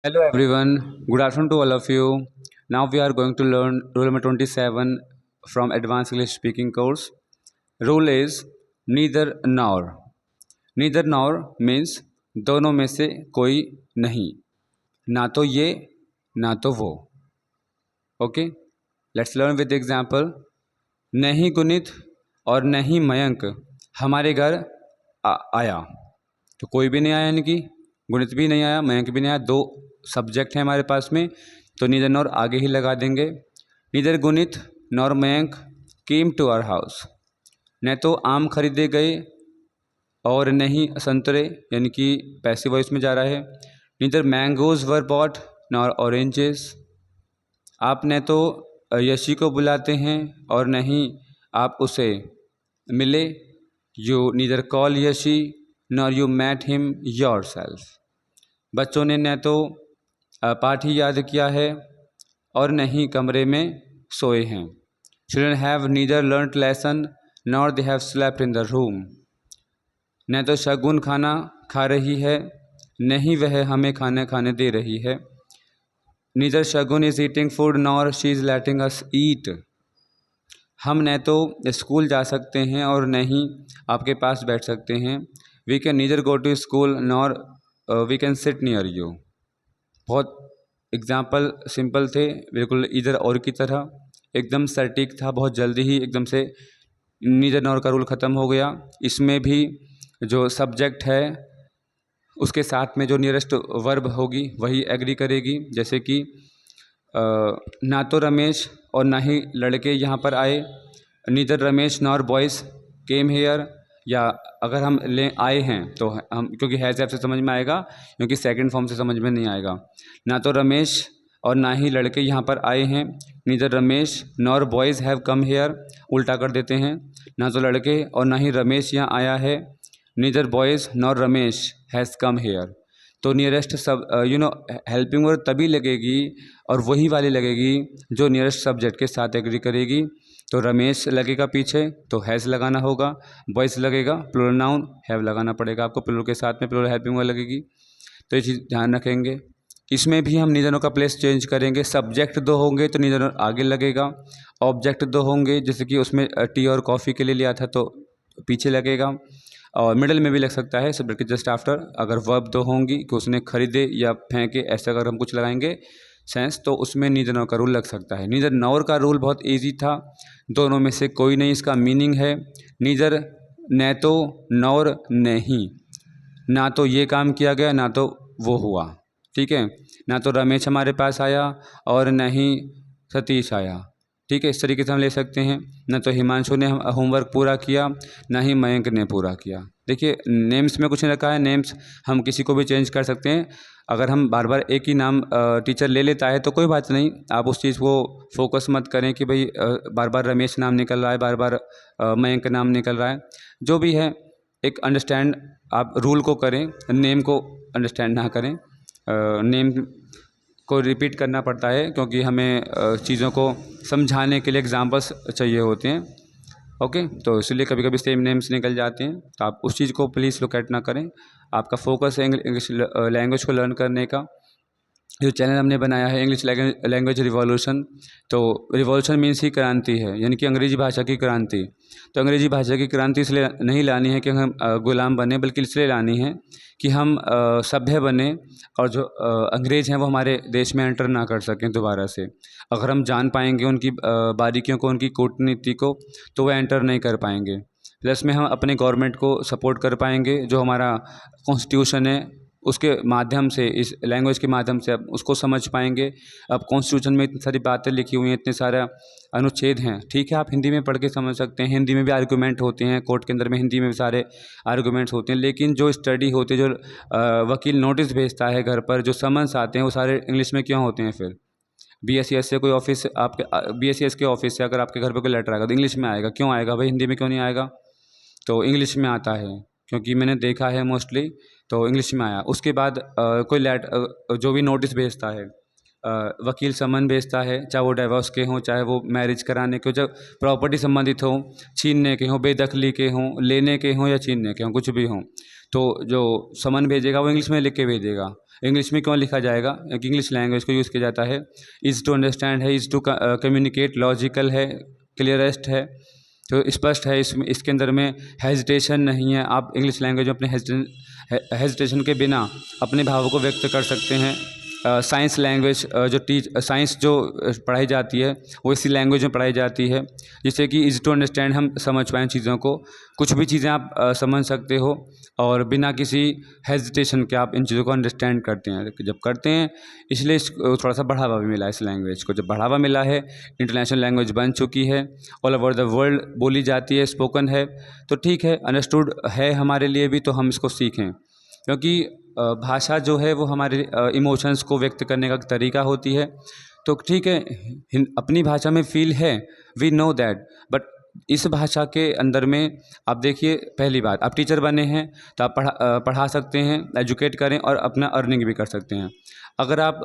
Hello everyone, good afternoon to all of you. Now we are going to learn rule number 27 from Advanced English Speaking course. Rule is neither nor. Neither nor means दोनों में से कोई नहीं, ना तो ये ना तो वो. Okay, let's learn with example. नहीं गुणित और नहीं मयंक हमारे घर आया. तो कोई भी नहीं आया, यानी कि गुणित भी नहीं आया, मयंक भी नहीं आया. दो सब्जेक्ट है हमारे पास में, तो नीदर नॉर आगे ही लगा देंगे. Neither Gunit nor Mayank came to our house. न तो आम खरीदे गए और नहीं संतरे, यानी कि पैसिव वॉइस में जा रहा है. नीदर मैंगोज वर बॉट नॉर ऑरेंजेस. आप न तो यशी को बुलाते हैं और नहीं आप उसे मिले. You neither call Yashi nor you met him yourself. बच्चों ने न तो पाठ ही याद किया है और नहीं कमरे में सोए हैं. Children have neither learned lesson nor they have slept in the room. न तो शगुन खाना खा रही है, नहीं वह हमें खाना खाने दे रही है. Neither Shagun is eating food nor she is letting us eat. हम न तो स्कूल जा सकते हैं और नहीं आपके पास बैठ सकते हैं. We can neither go to school nor we can sit near you. बहुत एग्जाम्पल सिंपल थे, बिल्कुल इधर और की तरह, एकदम सटीक था. बहुत जल्दी ही एकदम से नीदर नॉर का रूल ख़त्म हो गया. इसमें भी जो सब्जेक्ट है उसके साथ में जो नियरेस्ट वर्ब होगी वही एग्री करेगी. जैसे कि ना तो रमेश और ना ही लड़के यहाँ पर आए. Neither Ramesh nor boys came here. या अगर हम ले आए हैं तो हम, क्योंकि हैज़ हैव से समझ में आएगा, क्योंकि सेकंड फॉर्म से समझ में नहीं आएगा. ना तो रमेश और ना ही लड़के यहाँ पर आए हैं. Neither Ramesh nor boys have come here. उल्टा कर देते हैं, ना तो लड़के और ना ही रमेश यहाँ आया है. Neither boys nor Ramesh has come here. तो नियरेस्ट सब हेल्पिंग वर्ब तभी लगेगी और वही वाली लगेगी जो नियरेस्ट सब्जेक्ट के साथ एग्री करेगी. तो रमेश लगेगा पीछे तो हैज़ लगाना होगा. बॉयज़ लगेगा प्लूरल नाउन हैव लगाना पड़ेगा आपको. प्लूरल के साथ में प्लूरल हेल्पिंग वर्ब लगेगी. तो ये चीज़ ध्यान रखेंगे. इसमें भी हम नीदर का प्लेस चेंज करेंगे. सब्जेक्ट दो होंगे तो नीदर आगे लगेगा. ऑब्जेक्ट दो होंगे, जैसे कि उसमें टी और कॉफ़ी के लिए लिया था तो पीछे लगेगा. और मिडल में भी लग सकता है सब्जेक्ट के जस्ट आफ्टर. अगर वर्ब दो होंगी कि उसने खरीदे या फेंके, ऐसे अगर हम कुछ लगाएंगे सेंस, तो उसमें नीदर नॉर का रूल लग सकता है. नीदर नॉर का रूल बहुत इजी था. दोनों में से कोई नहीं, इसका मीनिंग है नीदर न तो नॉर नहीं. ना तो ये काम किया गया ना तो वो हुआ. ठीक है, ना तो रमेश हमारे पास आया और न ही सतीश आया. ठीक है, इस तरीके से हम ले सकते हैं. न तो हिमांशु ने होमवर्क पूरा किया, ना ही मयंक ने पूरा किया. देखिए नेम्स में कुछ नहीं रखा है. नेम्स हम किसी को भी चेंज कर सकते हैं. अगर हम बार बार एक ही नाम टीचर ले लेता है तो कोई बात नहीं, आप उस चीज़ को फोकस मत करें कि भाई बार बार रमेश नाम निकल रहा है, बार बार मयंक नाम निकल रहा है. जो भी है एक अंडरस्टैंड आप रूल को करें, नेम को अंडरस्टैंड ना करें. नेम को रिपीट करना पड़ता है क्योंकि हमें चीज़ों को समझाने के लिए एग्जांपल्स चाहिए होते हैं. ओके, तो इसलिए कभी कभी सेम नेम्स निकल जाते हैं. तो आप उस चीज़ को प्लीज़ लोकेट ना करें. आपका फोकस है इंग्लिश लैंग्वेज को लर्न करने का. जो चैनल हमने बनाया है इंग्लिश लैंग्वेज रिवॉल्यूशन, तो रिवॉल्यूशन मीन्स ही क्रांति है, यानी कि अंग्रेजी भाषा की क्रांति. तो अंग्रेजी भाषा की क्रांति इसलिए नहीं लानी है कि हम गुलाम बने, बल्कि इसलिए लानी है कि हम सभ्य बने और जो अंग्रेज़ हैं वो हमारे देश में एंटर ना कर सकें दोबारा से. अगर हम जान पाएंगे उनकी बारीकियों को, उनकी कूटनीति को, तो वह एंटर नहीं कर पाएंगे. प्लस में हम अपने गवर्नमेंट को सपोर्ट कर पाएंगे. जो हमारा कॉन्स्टिट्यूशन है उसके माध्यम से, इस लैंग्वेज के माध्यम से अब उसको समझ पाएंगे. अब कॉन्स्टिट्यूशन में इतनी सारी बातें लिखी हुई हैं, इतने सारा अनुच्छेद हैं. ठीक है, आप हिंदी में पढ़ के समझ सकते हैं. हिंदी में भी आर्गूमेंट होते हैं कोर्ट के अंदर में, हिंदी में भी सारे आर्गूमेंट्स होते हैं. लेकिन जो स्टडी होती है, जो वकील नोटिस भेजता है घर पर, जो समन्स आते हैं, वो सारे इंग्लिश में क्यों होते हैं फिर? BSES से कोई ऑफिस आपके BSES के ऑफिस से अगर आपके घर पर कोई लेटर आएगा तो इंग्लिश में आएगा. क्यों आएगा भाई, हिंदी में क्यों नहीं आएगा? तो इंग्लिश में आता है क्योंकि मैंने देखा है मोस्टली, तो इंग्लिश में आया. उसके बाद कोई जो भी नोटिस भेजता है, वकील समन भेजता है, चाहे वो डिवोर्स के हों, चाहे वो मैरिज कराने के हो, जब प्रॉपर्टी संबंधित हो, छीनने के हों, बेदखली के हों, लेने के हों या छीनने के हों, कुछ भी हों, तो जो समन भेजेगा वो इंग्लिश में लिख के भेजेगा. इंग्लिश में क्यों लिखा जाएगा, क्योंकि इंग्लिश लैंग्वेज को यूज़ किया जाता है। इज़ टू अंडरस्टैंड है, इज़ टू कम्युनिकेट, लॉजिकल है, क्लियरेस्ट है, तो स्पष्ट है। इसमें इसके अंदर में हेजिटेशन नहीं है। आप इंग्लिश लैंग्वेज में अपने हेजिटेशन के बिना अपने भावों को व्यक्त कर सकते हैं। साइंस लैंग्वेज साइंस जो पढ़ाई जाती है वो इसी लैंग्वेज में पढ़ाई जाती है, जिससे कि इज़ टू अंडरस्टैंड हम समझ पाएँ चीज़ों को। कुछ भी चीज़ें आप समझ सकते हो और बिना किसी हेजिटेशन के आप इन चीज़ों को अंडरस्टैंड करते हैं। जब करते हैं इसलिए थोड़ा सा बढ़ावा भी मिला है इस लैंग्वेज को। जब बढ़ावा मिला है, इंटरनेशनल लैंग्वेज बन चुकी है, ऑल ओवर द वर्ल्ड बोली जाती है, स्पोकन है, तो ठीक है, अंडरस्टूड है हमारे लिए भी, तो हम इसको सीखें। क्योंकि भाषा जो है वो हमारे इमोशंस को व्यक्त करने का तरीका होती है। तो ठीक है, अपनी भाषा में फील है, वी नो दैट, बट इस भाषा के अंदर में आप देखिए, पहली बात, आप टीचर बने हैं तो आप पढ़ा सकते हैं, एजुकेट करें और अपना अर्निंग भी कर सकते हैं। अगर आप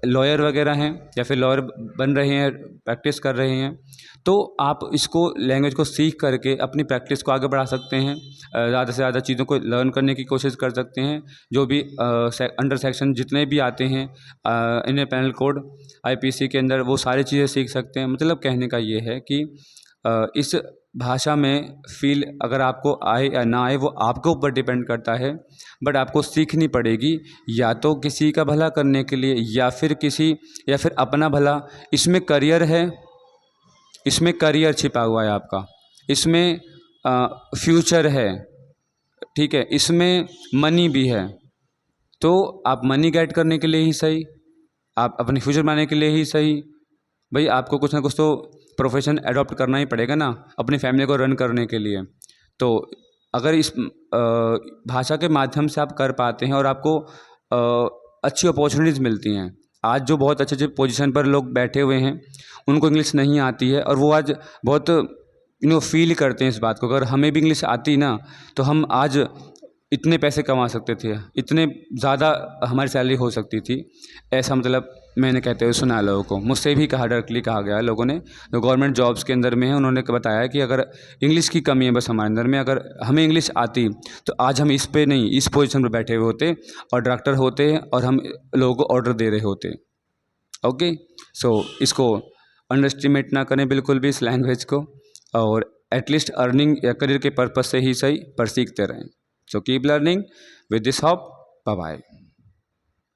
लॉयर वगैरह हैं या फिर लॉयर बन रहे हैं, प्रैक्टिस कर रहे हैं, तो आप इसको लैंग्वेज को सीख करके अपनी प्रैक्टिस को आगे बढ़ा सकते हैं। ज़्यादा से ज़्यादा चीज़ों को लर्न करने की कोशिश कर सकते हैं। जो भी अंडर सेक्शन जितने भी आते हैं इंडियन पेनल कोड IPC के अंदर, वो सारी चीज़ें सीख सकते हैं। मतलब कहने का ये है कि इस भाषा में फ़ील अगर आपको आए या ना आए वो आपके ऊपर डिपेंड करता है, बट आपको सीखनी पड़ेगी, या तो किसी का भला करने के लिए या फिर अपना भला। इसमें करियर है, इसमें करियर छिपा हुआ है आपका, इसमें फ्यूचर है, ठीक है, इसमें मनी भी है। तो आप मनी गेट करने के लिए ही सही, आप अपने फ्यूचर बनाने के लिए ही सही, भाई आपको कुछ ना कुछ तो प्रोफेशन एडॉप्ट करना ही पड़ेगा ना अपनी फैमिली को रन करने के लिए। तो अगर इस भाषा के माध्यम से आप कर पाते हैं और आपको अच्छी अपॉर्चुनिटीज़ मिलती हैं। आज जो बहुत अच्छे अच्छे पोजीशन पर लोग बैठे हुए हैं, उनको इंग्लिश नहीं आती है और वो आज बहुत फील करते हैं इस बात को। अगर हमें भी इंग्लिश आती ना, तो हम आज इतने पैसे कमा सकते थे, इतने ज़्यादा हमारी सैलरी हो सकती थी। ऐसा मतलब मैंने कहते हुए सुना है लोगों को, मुझसे भी कहा, डायरेक्टली कहा गया है लोगों ने जो गवर्नमेंट जॉब्स के अंदर में है। उन्होंने बताया कि अगर इंग्लिश की कमी है बस हमारे अंदर में, अगर हमें इंग्लिश आती तो आज हम इस पे नहीं, इस पोजीशन पर बैठे हुए होते और डायरेक्टर होते और हम लोगों को ऑर्डर दे रहे होते। ओके, सो इसको अंडर एस्टिमेट ना करें बिल्कुल भी इस लैंग्वेज को, और एटलीस्ट अर्निंग या करियर के पर्पज़ से ही सही, पर सीखते रहें। So keep learning. With this hope, bye bye.